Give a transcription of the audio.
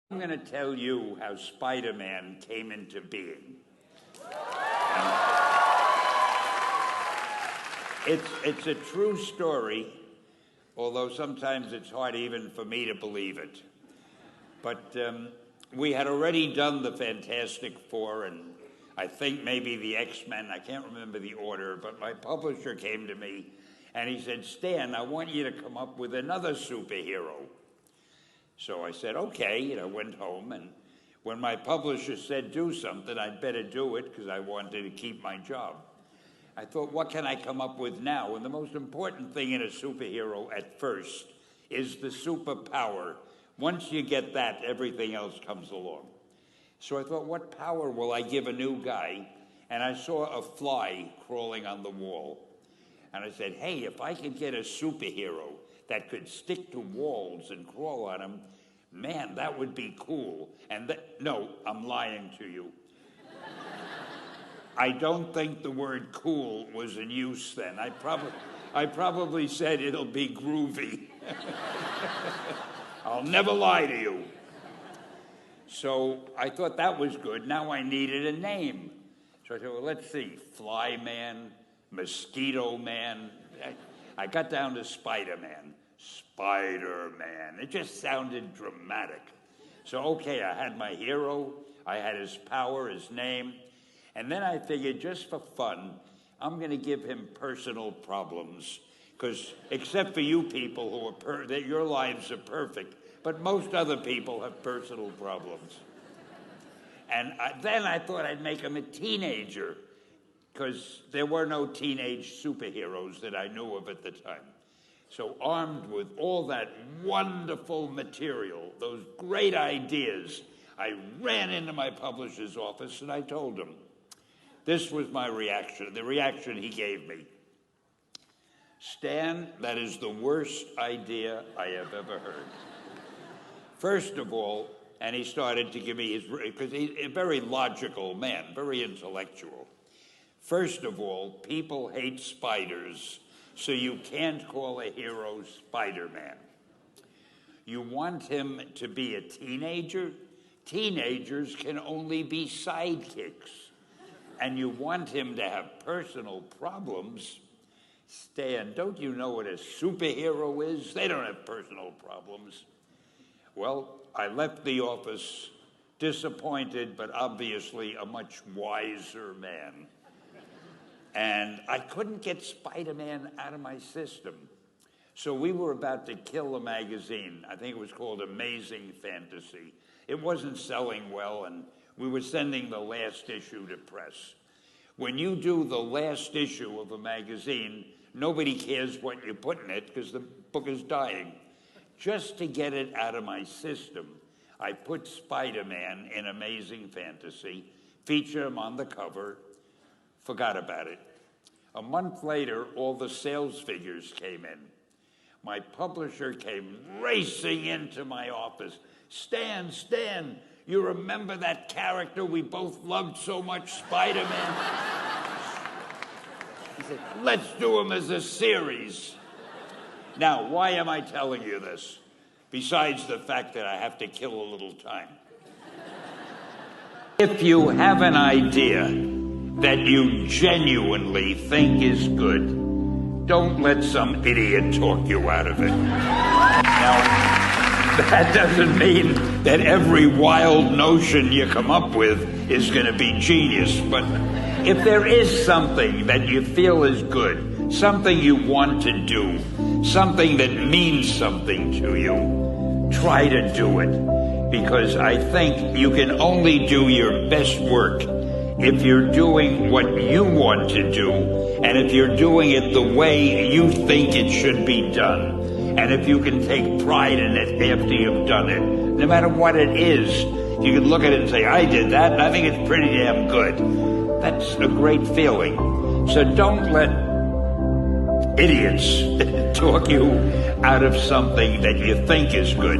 I'm going to tell you how Spider-Man came into being. It's a true story, although sometimes it's hard even for me to believe it. But we had already done the Fantastic Four and I think maybe the X-Men. I can't remember the order, but my publisher came to me and he said, "Stan, I want you to come up with another superhero." So I said, okay, and I went home, and when my publisher said do something, I'd better do it because I wanted to keep my job. I thought, what can I come up with now? And the most important thing in a superhero at first is the superpower. Once you get that, everything else comes along. So I thought, what power will I give a new guy? And I saw a fly crawling on the wall. And I said, hey, if I could get a superhero that could stick to walls and crawl on them, man, that would be cool. And no, I'm lying to you. I don't think the word cool was in use then. I probably said it'll be groovy. I'll never lie to you. So I thought that was good. Now I needed a name. So I said, well, let's see, Fly Man, Mosquito Man. I got down to Spider-Man. Spider-Man. It just sounded dramatic. So, okay, I had my hero. I had his power, his name. And then I figured, just for fun, I'm going to give him personal problems. Because except for you people who are your lives are perfect, but most other people have personal problems. And then I thought I'd make him a teenager, because there were no teenage superheroes that I knew of at the time. So armed with all that wonderful material, those great ideas, I ran into my publisher's office and I told him. This was my reaction, the reaction he gave me. "Stan, that is the worst idea I have ever heard. First of all," and he started to give me his, because he's a very logical man, very intellectual. "First of all, people hate spiders, so you can't call a hero Spider-Man. You want him to be a teenager? Teenagers can only be sidekicks. And you want him to have personal problems? Stan, don't you know what a superhero is? They don't have personal problems." Well, I left the office disappointed, but obviously a much wiser man. And I couldn't get Spider-Man out of my system. So we were about to kill a magazine. I think it was called Amazing Fantasy. It wasn't selling well, and we were sending the last issue to press. When you do the last issue of a magazine, nobody cares what you put in it because the book is dying. Just to get it out of my system, I put Spider-Man in Amazing Fantasy, featured him on the cover, forgot about it. A month later, all the sales figures came in. My publisher came racing into my office. Stan, you remember that character we both loved so much, Spider-Man?" He said, "Let's do him as a series." Now, why am I telling you this? Besides the fact that I have to kill a little time. If you have an idea that you genuinely think is good, don't let some idiot talk you out of it. Now, that doesn't mean that every wild notion you come up with is going to be genius, but if there is something that you feel is good, something you want to do, something that means something to you, try to do it, because I think you can only do your best work if you're doing what you want to do, and if you're doing it the way you think it should be done, and if you can take pride in it after you've done it, no matter what it is, you can look at it and say, I did that, and I think it's pretty damn good. That's a great feeling. So don't let idiots talk you out of something that you think is good.